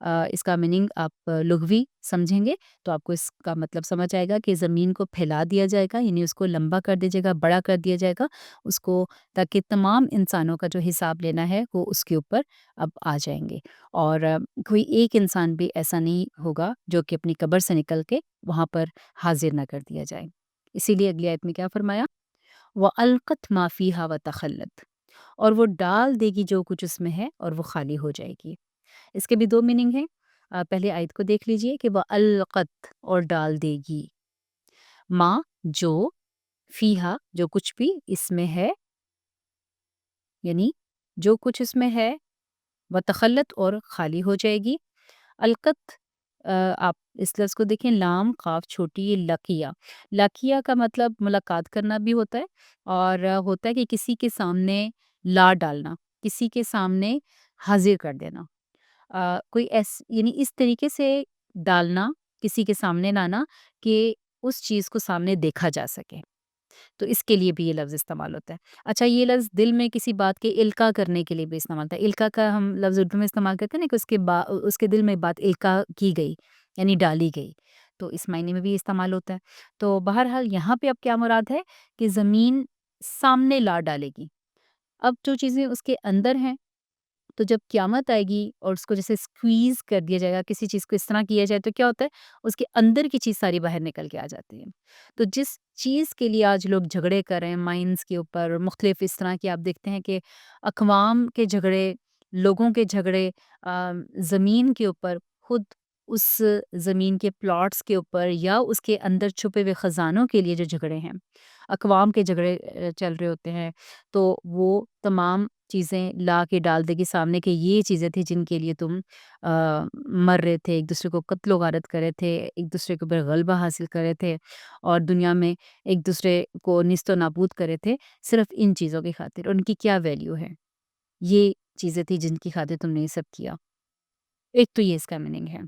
اس کا میننگ آپ لغوی سمجھیں گے تو آپ کو اس کا مطلب سمجھ آئے گا کہ زمین کو پھیلا دیا جائے گا، یعنی اس کو لمبا کر دیا جائے گا، بڑا کر دیا جائے گا اس کو، تاکہ تمام انسانوں کا جو حساب لینا ہے وہ اس کے اوپر اب آ جائیں گے، اور کوئی ایک انسان بھی ایسا نہیں ہوگا جو کہ اپنی قبر سے نکل کے وہاں پر حاضر نہ کر دیا جائے۔ اسی لیے اگلی آیت میں کیا فرمایا؟ وَأَلْقَتْ مَا فِيهَا وَتَخَلَّتْ، اور وہ ڈال دے گی جو کچھ اس میں ہے اور وہ خالی ہو جائے گی۔ اس کے بھی دو میننگ ہیں۔ پہلے آیت کو دیکھ لیجئے کہ وہ القت اور ڈال دے گی، ماں جو، فیہا جو کچھ بھی اس میں ہے، یعنی جو کچھ اس میں ہے، و تخلت اور خالی ہو جائے گی۔ القت، آپ اس لفظ کو دیکھیں، لام قاف چھوٹی، یہ لقیہ، لقیہ کا مطلب ملاقات کرنا بھی ہوتا ہے، اور ہوتا ہے کہ کسی کے سامنے لا ڈالنا، کسی کے سامنے حاضر کر دینا، کوئی یعنی اس طریقے سے ڈالنا، کسی کے سامنے لانا کہ اس چیز کو سامنے دیکھا جا سکے، تو اس کے لیے بھی یہ لفظ استعمال ہوتا ہے۔ اچھا، یہ لفظ دل میں کسی بات کے القاء کرنے کے لیے بھی استعمال ہوتا ہے۔ القاء کا ہم لفظ اردو میں استعمال کرتے ہیں نا، کہ اس کے دل میں بات القاء کی گئی، یعنی ڈالی گئی، تو اس معنی میں بھی استعمال ہوتا ہے۔ تو بہرحال یہاں پہ اب کیا مراد ہے کہ زمین سامنے لا ڈالے گی، اب جو چیزیں اس کے اندر ہیں، تو جب قیامت آئے گی اور اس کو جیسے اسکویز کر دیا جائے گا، کسی چیز کو اس طرح کیا جائے تو کیا ہوتا ہے، اس کے اندر کی چیز ساری باہر نکل کے آ جاتی ہے۔ تو جس چیز کے لیے آج لوگ جھگڑے کر رہے ہیں، مائنز کے اوپر، مختلف اس طرح کے آپ دیکھتے ہیں کہ اقوام کے جھگڑے، لوگوں کے جھگڑے، زمین کے اوپر، خود اس زمین کے پلاٹس کے اوپر یا اس کے اندر چھپے ہوئے خزانوں کے لیے جو جھگڑے ہیں، اقوام کے جھگڑے چل رہے ہوتے ہیں، تو وہ تمام چیزیں لا کے ڈال دے گی سامنے کہ یہ چیزیں تھیں جن کے لیے تم مر رہے تھے، ایک دوسرے کو قتل و غارت کر رہے تھے، ایک دوسرے کے اوپر غلبہ حاصل کر رہے تھے، اور دنیا میں ایک دوسرے کو نیست و نابود کر رہے تھے، صرف ان چیزوں کی خاطر۔ ان کی کیا ویلیو ہے؟ یہ چیزیں تھیں جن کی خاطر تم نے یہ سب کیا۔ ایک تو یہ اس کا میننگ ہے،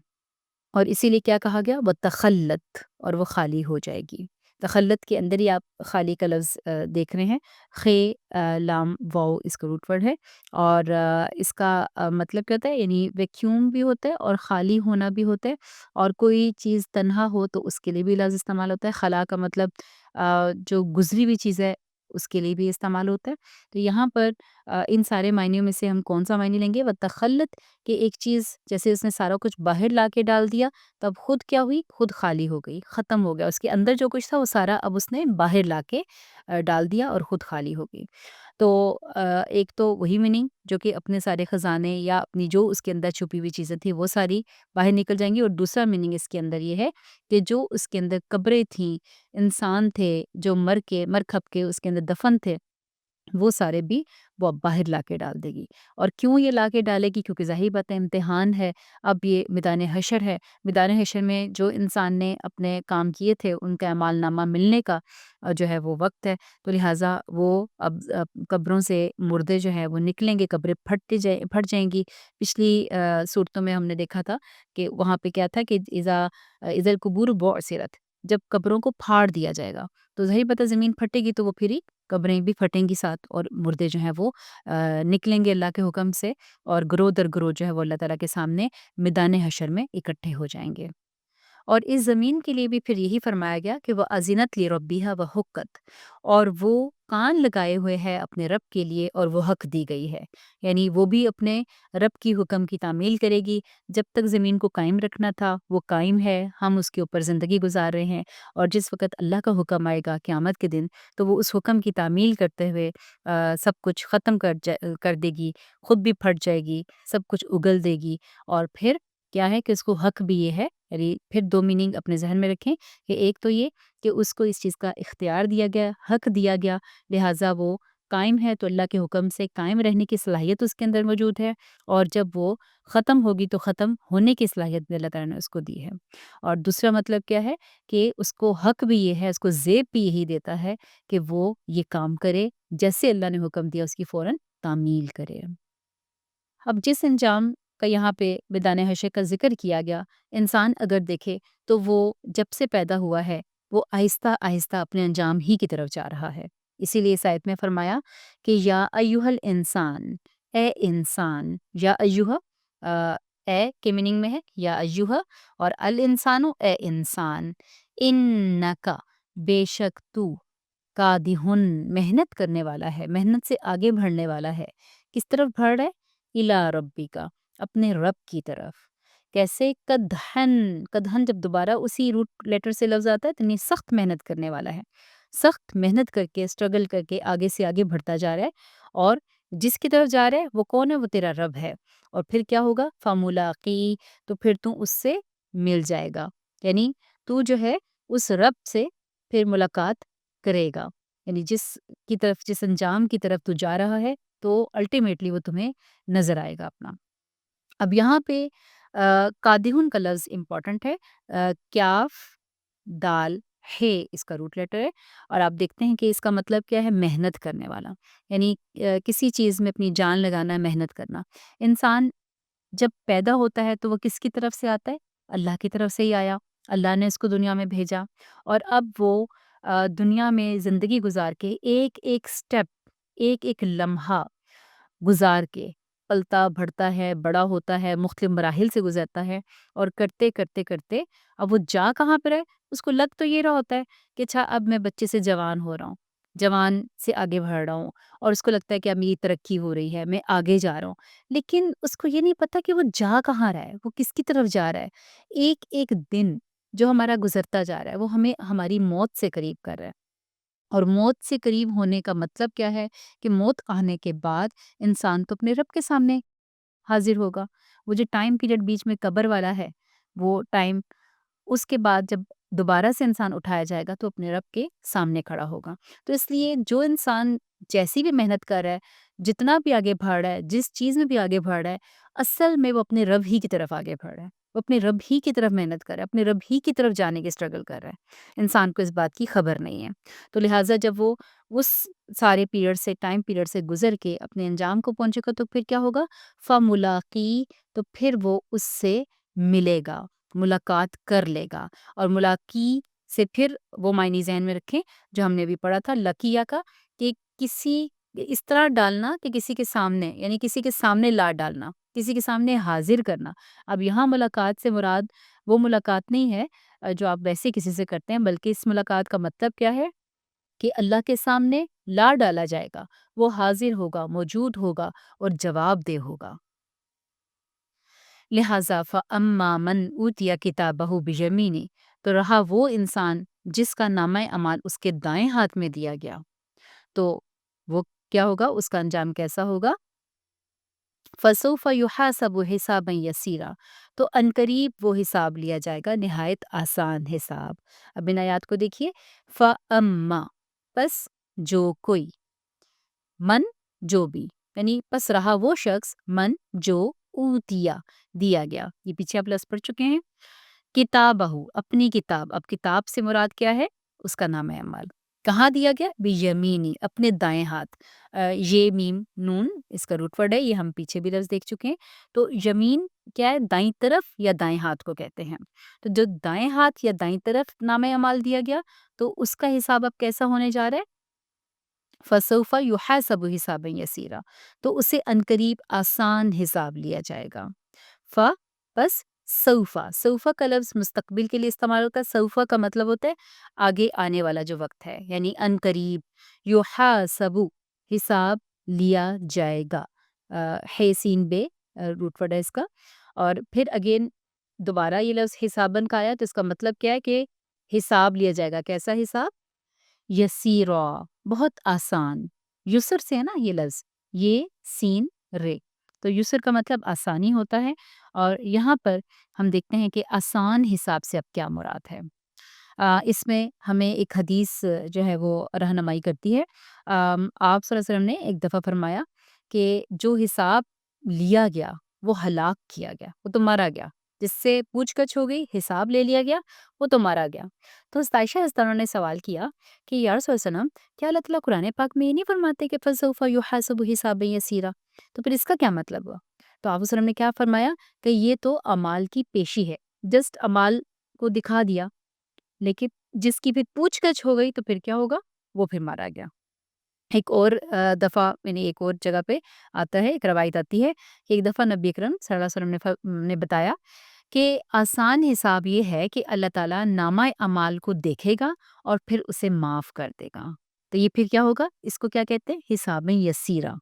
اور اسی لیے کیا کہا گیا؟ وہ تخلت، اور وہ خالی ہو جائے گی۔ تخلت کے اندر ہی آپ خالی کا لفظ دیکھ رہے ہیں، خے لام واؤ اس کا روٹ ورڈ ہے، اور اس کا مطلب کیا ہوتا ہے، یعنی ویکیوم بھی ہوتا ہے اور خالی ہونا بھی ہوتا ہے، اور کوئی چیز تنہا ہو تو اس کے لیے بھی لفظ استعمال ہوتا ہے۔ خلا کا مطلب جو گزری ہوئی چیز ہے اس کے لیے بھی استعمال ہوتا ہے۔ تو یہاں پر ان سارے معنیوں میں سے ہم کون سا معنی لیں گے؟ وہ تخلت، کہ ایک چیز جیسے اس نے سارا کچھ باہر لا کے ڈال دیا، تب خود کیا ہوئی؟ خود خالی ہو گئی، ختم ہو گیا، اس کے اندر جو کچھ تھا وہ سارا اب اس نے باہر لا کے ڈال دیا اور خود خالی ہو گئی۔ تو ایک تو وہی میننگ جو کہ اپنے سارے خزانے یا اپنی جو اس کے اندر چھپی ہوئی چیزیں تھیں وہ ساری باہر نکل جائیں گی، اور دوسرا میننگ اس کے اندر یہ ہے کہ جو اس کے اندر قبریں تھیں، انسان تھے جو مر کھپ کے اس کے اندر دفن تھے، وہ سارے بھی وہ اب باہر لا کے ڈال دے گی۔ اور کیوں یہ لا کے ڈالے گی؟ کیونکہ ظاہر بات ہے، امتحان ہے، اب یہ میدان حشر ہے، میدان حشر میں جو انسان نے اپنے کام کیے تھے ان کا اعمال نامہ ملنے کا جو ہے وہ وقت ہے، تو لہٰذا وہ اب قبروں سے مردے جو ہے وہ نکلیں گے، قبریں پھٹ جائیں گی۔ پچھلی صورتوں میں ہم نے دیکھا تھا کہ وہاں پہ کیا تھا کہ اذا القبور بعثرت، جب قبروں کو پھاڑ دیا جائے گا تو ظاہر بات ہے زمین پھٹے گی تو وہ پھر قبریں بھی پھٹیں گی ساتھ، اور مردے جو ہیں وہ نکلیں گے اللہ کے حکم سے، اور گروہ در گروہ جو ہے وہ اللہ تعالیٰ کے سامنے میدان حشر میں اکٹھے ہو جائیں گے۔ اور اس زمین کے لیے بھی پھر یہی فرمایا گیا کہ وہ اذنت لربیہا وحقت، اور وہ کان لگائے ہوئے ہے اپنے رب کے لیے اور وہ حق دی گئی ہے، یعنی وہ بھی اپنے رب کی حکم کی تعمیل کرے گی۔ جب تک زمین کو قائم رکھنا تھا وہ قائم ہے، ہم اس کے اوپر زندگی گزار رہے ہیں، اور جس وقت اللہ کا حکم آئے گا قیامت کے دن تو وہ اس حکم کی تعمیل کرتے ہوئے سب کچھ ختم کر دے گی، خود بھی پھٹ جائے گی، سب کچھ اگل دے گی، اور پھر کیا ہے کہ اس کو حق بھی یہ ہے، یعنی پھر دو میننگ اپنے ذہن میں رکھیں کہ ایک تو یہ کہ اس کو اس چیز کا اختیار دیا گیا، حق دیا گیا، لہٰذا وہ قائم ہے تو اللہ کے حکم سے قائم رہنے کی صلاحیت اس کے اندر موجود ہے، اور جب وہ ختم ہوگی تو ختم ہونے کی صلاحیت بھی اللہ تعالیٰ نے اس کو دی ہے۔ اور دوسرا مطلب کیا ہے کہ اس کو حق بھی یہ ہے، اس کو زیب بھی یہی دیتا ہے کہ وہ یہ کام کرے جیسے اللہ نے حکم دیا، اس کی فوراً تعمیل کرے۔ اب جس انجام کا یہاں پہ میدان حشر کا ذکر کیا گیا، انسان اگر دیکھے تو وہ جب سے پیدا ہوا ہے وہ آہستہ آہستہ اپنے انجام ہی کی طرف جا رہا ہے۔ اسی لیے اس آیت میں فرمایا کہ یا ایہا الانسان، اے انسان، یا ایہا اے کے میننگ میں ہے یا ایوہا، اور الانسانو اے انسان، انکا بے شک تو، کادہن محنت کرنے والا ہے، محنت سے آگے بڑھنے والا ہے۔ کس طرف بڑھ رہا ہے؟ الا ربی کا، اپنے رب کی طرف۔ کیسے؟ کدہن، کدہن جب دوبارہ اسی روٹ لیٹر سے لفظ آتا ہے تو یعنی سخت محنت کرنے والا ہے، سخت محنت کر کے اسٹرگل کر کے آگے سے آگے بڑھتا جا رہا ہے، اور جس کی طرف جا رہا ہے وہ کون ہے؟ وہ تیرا رب ہے۔ اور پھر کیا ہوگا؟ فملاقی، تو پھر تو اس سے مل جائے گا، یعنی تو جو ہے اس رب سے پھر ملاقات کرے گا، یعنی کی طرف، جس انجام کی طرف تو جا رہا ہے تو الٹیمیٹلی وہ تمہیں نظر آئے گا اپنا۔ اب یہاں پہ قادہن کا لفظ امپورٹنٹ ہے، کیاف دال ہے اس کا روٹ لیٹر ہے، اور آپ دیکھتے ہیں کہ اس کا مطلب کیا ہے؟ محنت کرنے والا، یعنی کسی چیز میں اپنی جان لگانا، محنت کرنا۔ انسان جب پیدا ہوتا ہے تو وہ کس کی طرف سے آتا ہے؟ اللہ کی طرف سے ہی آیا، اللہ نے اس کو دنیا میں بھیجا، اور اب وہ دنیا میں زندگی گزار کے ایک ایک سٹیپ، ایک ایک لمحہ گزار کے پلتا بڑھتا ہے، بڑا ہوتا ہے، مختلف مراحل سے گزرتا ہے، اور کرتے کرتے کرتے اب وہ جا کہاں پر ہے؟ اس کو لگ تو یہ رہا ہوتا ہے کہ اچھا اب میں بچے سے جوان ہو رہا ہوں، جوان سے آگے بڑھ رہا ہوں، اور اس کو لگتا ہے کہ اب میری ترقی ہو رہی ہے، میں آگے جا رہا ہوں، لیکن اس کو یہ نہیں پتا کہ وہ جا کہاں رہا ہے، وہ کس کی طرف جا رہا ہے۔ ایک ایک دن جو ہمارا گزرتا جا رہا ہے وہ ہمیں ہماری موت سے قریب کر رہا ہے، اور موت سے قریب ہونے کا مطلب کیا ہے؟ کہ موت آنے کے بعد انسان تو اپنے رب کے سامنے حاضر ہوگا۔ وہ جو ٹائم پیریڈ بیچ میں قبر والا ہے، وہ ٹائم، اس کے بعد جب دوبارہ سے انسان اٹھایا جائے گا تو اپنے رب کے سامنے کھڑا ہوگا۔ تو اس لیے جو انسان جیسی بھی محنت کر رہا ہے، جتنا بھی آگے بڑھ رہا ہے، جس چیز میں بھی آگے بڑھ رہا ہے، اصل میں وہ اپنے رب ہی کی طرف آگے بڑھ رہا ہے، وہ اپنے رب ہی کی طرف محنت کر رہا ہے، اپنے رب ہی کی طرف جانے کی اسٹرگل کر رہا ہے۔ انسان کو اس بات کی خبر نہیں ہے، تو لہٰذا جب وہ اس سارے پیریڈ سے، ٹائم پیریڈ سے گزر کے اپنے انجام کو پہنچے گا تو پھر کیا ہوگا؟ فملاقی، تو پھر وہ اس سے ملے گا، ملاقات کر لے گا، اور ملاقی سے پھر وہ معنی ذہن میں رکھیں جو ہم نے بھی پڑھا تھا لقیہ کا، کہ کسی اس طرح ڈالنا کہ کسی کے سامنے، یعنی کسی کے سامنے لا ڈالنا، کسی کے سامنے حاضر کرنا۔ اب یہاں ملاقات سے مراد وہ ملاقات نہیں ہے جو آپ ویسے کسی سے کرتے ہیں، بلکہ اس ملاقات کا مطلب کیا ہے؟ کہ اللہ کے سامنے لا ڈالا جائے گا، وہ حاضر ہوگا، موجود ہوگا، اور جواب دہ ہوگا۔ لہٰذا فَأَمَّا مَنْ أُوتِیَ کِتَابَهُ بِیَمِینِهِ، تو رہا وہ انسان جس کا نامہ اعمال اس کے دائیں ہاتھ میں دیا گیا، تو وہ کیا ہوگا؟ اس کا انجام کیسا ہوگا؟ فَسَوْفَ يُحَاسَبُ حِسَابًا يَسِيرًا، تو عنقریب وہ حساب لیا جائے گا، نہایت آسان حساب۔ اب ان آیات کو دیکھیے، فَأَمَّا، پس جو کوئی، من جو بھی، یعنی پس رہا وہ شخص، من جو اوتیا دیا گیا، یہ پیچھے آپ لفظ پڑھ چکے ہیں، کتابہ اپنی کتاب، اب کتاب سے مراد کیا ہے؟ اس کا نام اعمال، کہاں دیا گیا؟ بیمینی، اپنے دائیں ہاتھ۔ یہ میم نون اس کا روٹ ورڈ ہے، یہ ہم پیچھے بھی لفظ دیکھ چکے ہیں۔ تو یمین کیا ہے؟ دائیں طرف یا دائیں ہاتھ کو کہتے ہیں، تو جو دائیں ہاتھ یا دائیں طرف نام اعمال دیا گیا تو اس کا حساب اب کیسا ہونے جا رہا ہے؟ فَسَوْفَ يُحَاسَبُ حِسَابًا يَسِيرًا، تو اسے عنقریب آسان حساب لیا جائے گا۔ پس سوفا، سوفا کا لفظ مستقبل کے لیے استعمال ہوتا ہے، سوفا کا مطلب ہوتا ہے آگے آنے والا جو وقت ہے، یعنی عنقریب، یحاسبو حساب لیا جائے گا، ہے سین بے روٹ ورڈ ہے اس کا، اور پھر اگین دوبارہ یہ لفظ حسابن کا آیا تو اس کا مطلب کیا ہے کہ حساب لیا جائے گا، کیسا حساب؟ یسیرا، بہت آسان، یسر سے ہے نا یہ لفظ، یہ سین رے، تو یسر کا مطلب آسانی ہوتا ہے، اور یہاں پر ہم دیکھتے ہیں کہ آسان حساب سے اب کیا مراد ہے۔ اس میں ہمیں ایک حدیث جو ہے وہ رہنمائی کرتی ہے۔ آپ صلی اللہ علیہ وسلم نے ایک دفعہ فرمایا کہ جو حساب لیا گیا وہ ہلاک کیا گیا، وہ تو مارا گیا، جس سے پوچھ گچھ ہو گئی، حساب لے لیا گیا، وہ تو مارا گیا۔ تو عائشہ رضی اللہ عنہا نے سوال کیا کہ یا رسول اللہ علیہ وسلم، کیا اللہ تعالیٰ قرآن پاک میں یہ نہیں فرماتے کہ فَسَوْفَ يُحَاسَبُ حِسَابًا يَسِيرًا؟ تو پھر اس کا کیا مطلب ہوا؟ تو آپ وسلم نے کیا فرمایا کہ یہ تو اعمال کی پیشی ہے، جسٹ اعمال کو دکھا دیا، لیکن جس کی پھر پوچھ گچھ ہو گئی تو پھر کیا ہوگا؟ وہ پھر مارا گیا۔ ایک اور دفعہ یعنی ایک اور جگہ پہ آتا ہے، ایک روایت آتی ہے کہ ایک دفعہ نبی اکرم صلی اللہ علیہ وسلم نے بتایا کہ آسان حساب یہ ہے کہ اللہ تعالیٰ نامہ اعمال کو دیکھے گا اور پھر اسے معاف کر دے گا۔ تو یہ پھر کیا ہوگا؟ اس کو کیا کہتے ہیں؟ حساب یسیرہ۔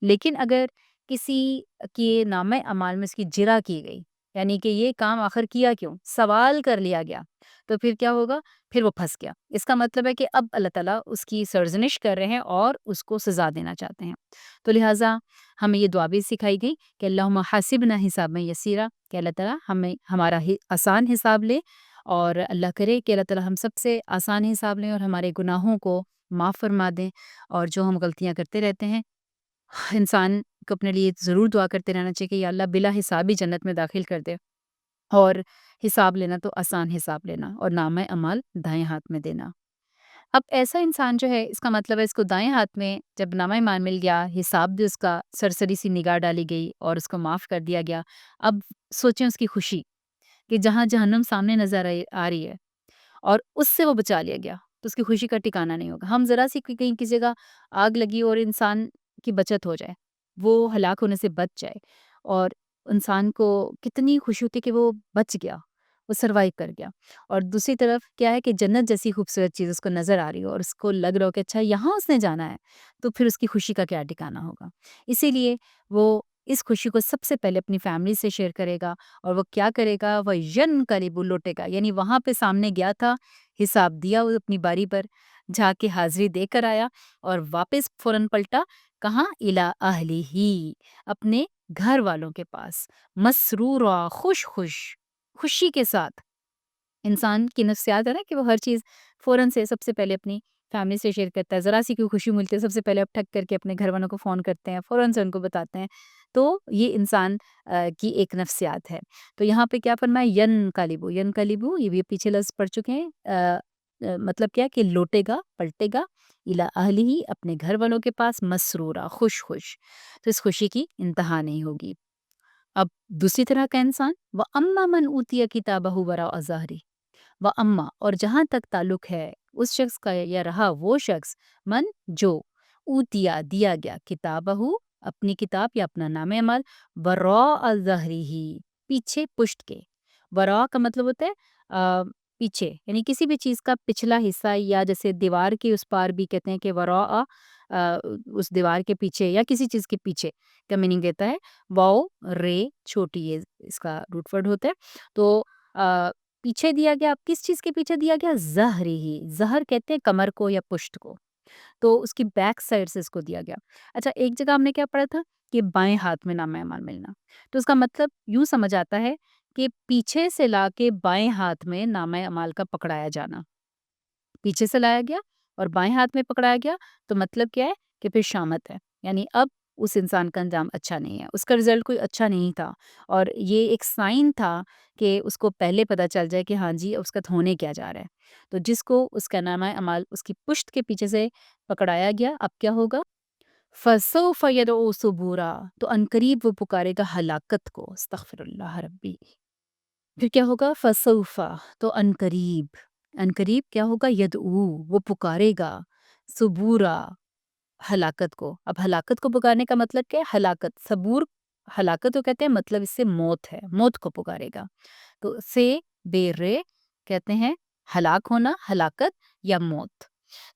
لیکن اگر کسی کے نامہ اعمال میں اس کی جرح کی گئی، یعنی کہ یہ کام آخر کیا کیوں، سوال کر لیا گیا، تو پھر کیا ہوگا؟ پھر وہ پھنس گیا۔ اس کا مطلب ہے کہ اب اللہ تعالیٰ اس کی سرزنش کر رہے ہیں اور اس کو سزا دینا چاہتے ہیں۔ تو لہٰذا ہمیں یہ دعا بھی سکھائی گئی کہ اللہم حاسبنا حسابا یسیرا، کہ اللہ تعالیٰ ہمیں ہمارا آسان حساب لے، اور اللہ کرے کہ اللہ تعالیٰ ہم سب سے آسان حساب لیں اور ہمارے گناہوں کو معاف فرما دیں، اور جو ہم غلطیاں کرتے رہتے ہیں انسان کو اپنے لیے ضرور دعا کرتے رہنا چاہیے کہ یا اللہ بلا حساب ہی جنت میں داخل کر دے، اور حساب لینا تو آسان حساب لینا، اور نامہ اعمال دائیں ہاتھ میں دینا۔ اب ایسا انسان جو ہے، اس کا مطلب ہے اس کو دائیں ہاتھ میں جب نامہ اعمال مل گیا، حساب بھی اس کا سرسری سی نگاہ ڈالی گئی اور اس کو معاف کر دیا گیا، اب سوچیں اس کی خوشی کہ جہاں جہنم سامنے نظر آ رہی ہے اور اس سے وہ بچا لیا گیا، تو اس کی خوشی کا ٹھکانہ نہیں ہوگا۔ ہم ذرا سی کہیں کسی جگہ آگ لگی اور انسان کی بچت ہو جائے، وہ ہلاک ہونے سے بچ جائے، اور انسان کو کتنی خوشی ہوتی ہے کہ وہ بچ گیا، وہ سروائیو کر گیا۔ اور دوسری طرف کیا ہے کہ جنت جیسی خوبصورت چیز اس کو نظر آ رہی ہو اور اس کو لگ رہا ہو کہ اچھا یہاں اس نے جانا ہے، تو پھر اس کی خوشی کا کیا ٹھکانہ ہوگا۔ اسی لیے وہ اس خوشی کو سب سے پہلے اپنی فیملی سے شیئر کرے گا، اور وہ کیا کرے گا؟ وہ ینقلب لوٹے گا، یعنی وہاں پہ سامنے گیا تھا، حساب دیا وہ اپنی باری پر، جا کے حاضری دے کر آیا، اور واپس فوراً پلٹا کہاں؟ الی اہلہ، اپنے گھر والوں کے پاس، مسرورا، خوشی کے ساتھ۔ انسان کی نفسیات ہے نا کہ وہ ہر چیز فوراً سے سب سے پہلے اپنی فیملی سے شیئر کرتا ہے، ذرا سی کوئی خوشی ملتی ہے سب سے پہلے اب ٹھک کر کے اپنے گھر والوں کو فون کرتے ہیں، فوراً سے ان کو بتاتے ہیں۔ تو یہ انسان کی ایک نفسیات ہے۔ تو یہاں پہ کیا فرمایا؟ ینقلبو، یہ بھی پیچھے لفظ پڑھ چکے ہیں، مطلب کیا کہ لوٹے گا، پلٹے گا، الی اہلہ، اپنے گھر والوں کے پاس، مسرورا، خوش۔ تو اس خوشی کی انتہا نہیں ہوگی۔ اب دوسری طرح کا انسان، وَأَمَّا مَنْ أُوتِيَ كِتَابَهُ وَرَاءَ ظَهْرِهِ، وَأَمَّا، اور جہاں تک تعلق ہے اس شخص کا یا رہا وہ شخص، من جو، اوتیا دیا گیا، کتابہ اپنی کتاب یا اپنا نام عمل، وراء ظہرہ پیچھے پشت کے، وراء کا مطلب ہوتا ہے پیچھے، یعنی کسی بھی چیز کا پچھلا حصہ، یا جیسے دیوار کے اس پار بھی کہتے ہیں کہ وراء اس دیوار کے پیچھے یا کسی چیز کے پیچھے کا میننگ دیتا ہے۔ واؤ رے چھوٹی، یہ اس کا روٹ ورڈ ہوتا ہے۔ تو پیچھے دیا گیا، اب کس چیز کے پیچھے دیا گیا؟ ظہر ہی، ظہر کہتے ہیں کمر کو یا پشت کو، تو اس کی بیک سائڈ سے اس کو دیا گیا۔ اچھا، ایک جگہ ہم نے کیا پڑھا تھا کہ بائیں ہاتھ میں نامہ اعمال ملنا، تو اس کا مطلب یوں سمجھ آتا ہے کہ پیچھے سے لا کے بائیں ہاتھ میں نامہ اعمال کا پکڑایا جانا، پیچھے سے لایا گیا اور بائیں ہاتھ میں پکڑایا گیا، تو مطلب کیا ہے کہ پھر شامت ہے، یعنی اب اس انسان کا انجام اچھا نہیں ہے، اس کا رزلٹ کوئی اچھا نہیں تھا، اور یہ ایک سائن تھا کہ اس کو پہلے پتہ چل جائے کہ ہاں جی اس کا ہونے کیا جا رہا ہے۔ تو جس کو اس کا نامہ اعمال اس کی پشت کے پیچھے سے پکڑایا گیا، اب کیا ہوگا؟ فَسَوْفَ يَدْعُو ثُبُورًا، تو عنقریب وہ پکارے گا ہلاکت کو، استغفر اللہ ربی۔ پھر کیا ہوگا؟ فَسَوْفَ، تو عنقریب، عنقریب کیا ہوگا؟ یدعو، وہ پکارے گا، ثبورا، ہلاکت کو۔ اب ہلاکت کو پکارنے کا مطلب کیا ہے؟ ہلاکت، صبور ہلاکت کو کہتے ہیں، مطلب اس سے موت ہے، موت کو پکارے گا۔ تو سے بے رے کہتے ہیں ہلاک ہونا، ہلاکت یا موت۔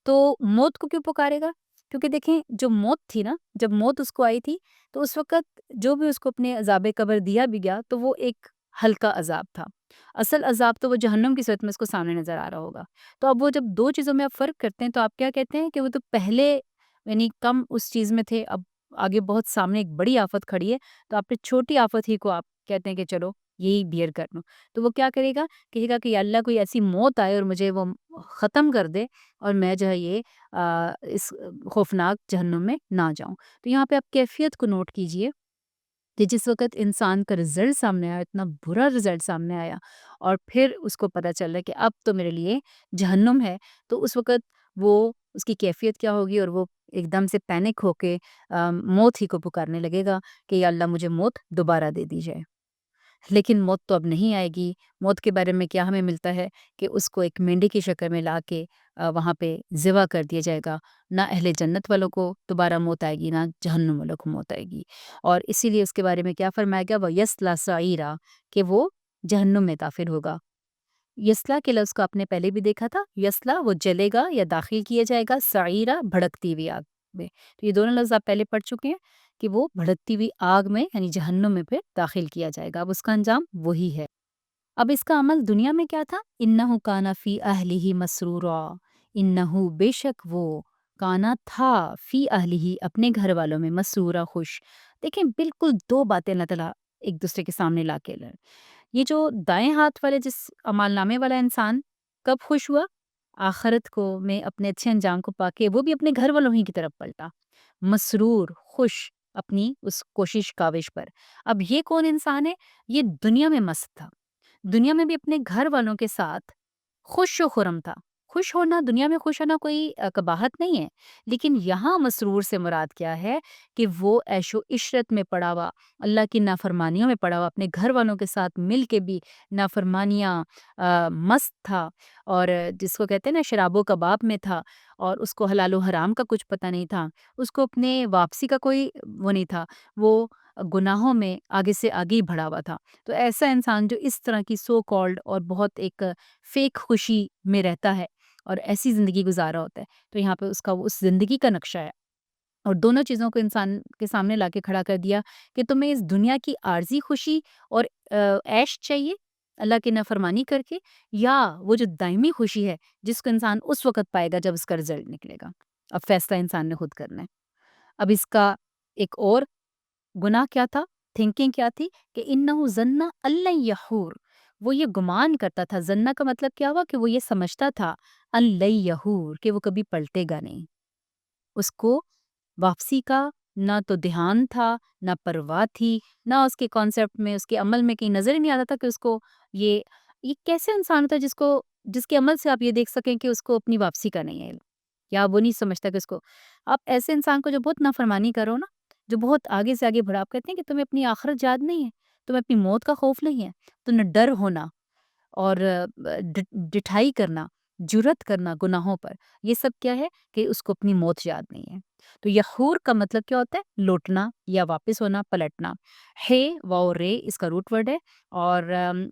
تو موت کو کیوں پکارے گا؟ کیونکہ دیکھیں جو موت تھی نا، جب موت اس کو آئی تھی تو اس وقت جو بھی اس کو اپنے عذاب قبر دیا بھی گیا تو وہ ایک ہلکا عذاب تھا، اصل عذاب تو وہ جہنم کی صورت میں اس کو سامنے نظر آ رہا ہوگا۔ تو اب وہ جب دو چیزوں میں آپ فرق کرتے ہیں تو آپ کیا کہتے ہیں کہ وہ تو پہلے یعنی کم اس چیز میں تھے، اب آگے بہت سامنے ایک بڑی آفت کھڑی ہے، تو آپ نے چھوٹی آفت ہی کو آپ کہتے ہیں کہ چلو یہی بیئر کر لوں۔ تو وہ کیا کرے گا؟ کہے گا کہ یا اللہ کوئی ایسی موت آئے اور مجھے وہ ختم کر دے، اور میں جو ہے یہ اس خوفناک جہنم میں نہ جاؤں۔ تو یہاں پہ آپ کیفیت کو نوٹ کیجئے کہ جس وقت انسان کا رزلٹ سامنے آیا، اتنا برا رزلٹ سامنے آیا، اور پھر اس کو پتہ چل رہا ہے کہ اب تو میرے لیے جہنم ہے، تو اس وقت وہ اس کی کیفیت کیا ہوگی؟ اور وہ ایک دم سے پینک ہو کے موت ہی کو پکارنے لگے گا کہ یا اللہ مجھے موت دوبارہ دے دی جائے۔ لیکن موت تو اب نہیں آئے گی۔ موت کے بارے میں کیا ہمیں ملتا ہے کہ اس کو ایک مینڈی کی شکل میں لا کے وہاں پہ ذبح کر دیا جائے گا۔ نہ اہل جنت والوں کو دوبارہ موت آئے گی، نہ جہنم والوں کو موت آئے گی۔ اور اسی لیے اس کے بارے میں کیا فرمایا گیا، وہ یسلا سعیرا، کہ وہ جہنم میں داخل ہوگا۔ یسلا کے لفظ کو آپ نے پہلے بھی دیکھا تھا، یسلا وہ جلے گا یا داخل کیا جائے گا، سعیرا بھڑکتی ہوئی آگ میں۔ تو یہ دونوں لفظ آپ پہلے پڑھ چکے ہیں کہ وہ بھڑکتی ہوئی آگ میں یعنی جہنم میں پھر داخل کیا جائے گا۔ اب اس کا انجام وہی ہے۔ اب اس کا عمل دنیا میں کیا تھا، انہو کانا فی اہلہ مسرورا، انہو بے شک وہ کانا تھا فی اہلہ اپنے گھر والوں میں مسرورا خوش۔ دیکھیں بالکل دو باتیں اللہ تعالیٰ ایک دوسرے کے سامنے لا کے یہ جو دائیں ہاتھ والے جس اعمال نامے والا انسان کب خوش ہوا، آخرت کو میں اپنے اچھے انجام کو پا کے وہ بھی اپنے گھر والوں ہی کی طرف پلٹا، مسرور خوش اپنی اس کوشش کاوش پر۔ اب یہ کون انسان ہے، یہ دنیا میں مست تھا، دنیا میں بھی اپنے گھر والوں کے ساتھ خوش و خرم تھا۔ خوش ہونا، دنیا میں خوش ہونا کوئی قباحت نہیں ہے، لیکن یہاں مسرور سے مراد کیا ہے کہ وہ عیش و عشرت میں پڑا ہوا، اللہ کی نافرمانیوں میں پڑا ہوا، اپنے گھر والوں کے ساتھ مل کے بھی نافرمانیاں مست تھا، اور جس کو کہتے ہیں نا شراب و کباب میں تھا، اور اس کو حلال و حرام کا کچھ پتہ نہیں تھا، اس کو اپنے واپسی کا کوئی وہ نہیں تھا، وہ گناہوں میں آگے سے آگے ہی بڑھا ہوا تھا۔ تو ایسا انسان جو اس طرح کی سو کالڈ اور بہت ایک فیک خوشی میں رہتا ہے اور ایسی زندگی گزارا ہوتا ہے، تو یہاں پہ اس کا وہ اس زندگی کا نقشہ ہے، اور دونوں چیزوں کو انسان کے سامنے لا کے کھڑا کر دیا کہ تمہیں اس دنیا کی عارضی خوشی اور عیش چاہیے اللہ کی نافرمانی کر کے، یا وہ جو دائمی خوشی ہے جس کو انسان اس وقت پائے گا جب اس کا رزلٹ نکلے گا۔ اب فیصلہ انسان نے خود کرنا ہے۔ اب اس کا ایک اور گناہ کیا تھا، تھنکنگ کیا تھی کہ انہو ظن ان لن یحور، وہ یہ گمان کرتا تھا، ظن کا مطلب کیا ہوا کہ وہ یہ سمجھتا تھا ان لن یحور کہ وہ کبھی پلٹے گا نہیں، اس کو واپسی کا نہ تو دھیان تھا، نہ پرواہ تھی، نہ اس کے کانسیپٹ میں، اس کے عمل میں کہیں نظر ہی نہیں آتا تھا کہ اس کو یہ کیسے انسان ہوتا ہے جس کے عمل سے آپ یہ دیکھ سکیں کہ اس کو اپنی واپسی کا نہیں ہے، یا وہ نہیں سمجھتا کہ اس کو، آپ ایسے انسان کو جو بہت نافرمانی کرو نا، جو بہت آگے سے آگے بڑھا، آپ کہتے ہیں کہ تمہیں اپنی آخرت یاد نہیں ہے، تمہیں اپنی موت کا خوف نہیں ہے، تمہیں ڈر ہونا اور ڈٹھائی کرنا، جرت کرنا گناہوں پر، یہ سب کیا ہے کہ اس کو اپنی موت یاد نہیں ہے۔ تو یحور کا مطلب کیا ہوتا ہے، لوٹنا یا واپس ہونا، پلٹنا۔ ہے واو رے اس کا روٹ ورڈ ہے، اور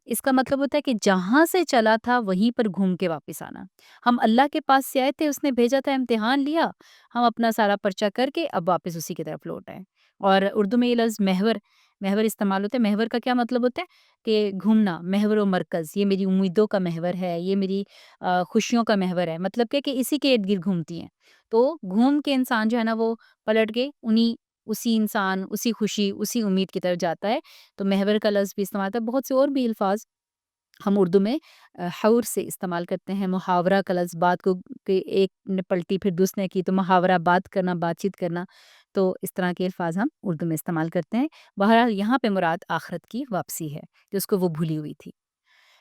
اس کا مطلب ہوتا ہے کہ جہاں سے چلا تھا وہیں پر گھوم کے واپس آنا۔ ہم اللہ کے پاس سے آئے تھے، اس نے بھیجا تھا، امتحان لیا، ہم اپنا سارا پرچہ کر کے اب واپس اسی کی طرف لوٹ آئے۔ اور اردو میں یہ لفظ محور استعمال ہوتا ہے۔ محور کا کیا مطلب ہوتا ہے کہ گھومنا، محور و مرکز، یہ میری امیدوں کا محور ہے، یہ میری خوشیوں کا محور ہے، مطلب کہ اسی کے ارد گرد گھومتی ہیں۔ تو گھوم کے انسان جو ہے نا وہ پلٹ کے اسی انسان، اسی خوشی، اسی امید کی طرف جاتا ہے۔ تو محور کا لفظ بھی استعمال ہوتا ہے، بہت سے اور بھی الفاظ ہم اردو میں حور سے استعمال کرتے ہیں۔ محاورہ کا لفظ، بات کو کہ ایک نے پلٹی پھر دوسرے نے کی تو محاورہ، بات کرنا، بات چیت کرنا، تو اس طرح کے الفاظ ہم اردو میں استعمال کرتے ہیں۔ بہرحال یہاں پہ مراد آخرت کی واپسی ہے کہ اس کو وہ بھولی ہوئی تھی۔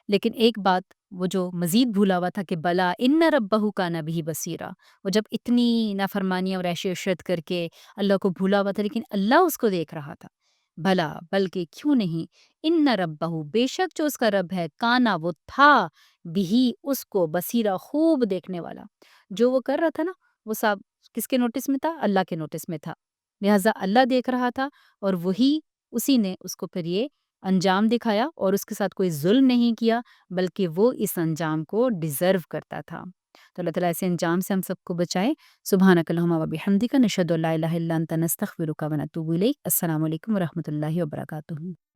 لیکن ایک بات وہ جو مزید بھولا ہوا تھا کہ بلا ان ربہ کان بہ بصیرا، وہ جب اتنی نافرمانیاں اور عیش و عشرت کر کے اللہ کو بھولا ہوا تھا، لیکن اللہ اس کو دیکھ رہا تھا۔ بھلا بلکہ کیوں نہیں، ان ربہ بے شک جو اس کا رب ہے، کانا وہ تھا، بھی اس کو بصیرا خوب دیکھنے والا۔ جو وہ کر رہا تھا نا وہ سب کس کے نوٹس میں تھا، اللہ کے نوٹس میں تھا، لہٰذا اللہ دیکھ رہا تھا، اور اسی نے اس کو پھر یہ انجام دکھایا، اور اس کے ساتھ کوئی ظلم نہیں کیا، بلکہ وہ اس انجام کو ڈیزرو کرتا تھا۔ تو اللہ تعالیٰ ایسے انجام سے ہم سب کو بچائے۔ سبحانک اللہم و بحمدک، نشہد ان لا الہ الا انت، نستغفرک و نتوب الیک۔ السلام علیکم و رحمۃ اللہ وبرکاتہ۔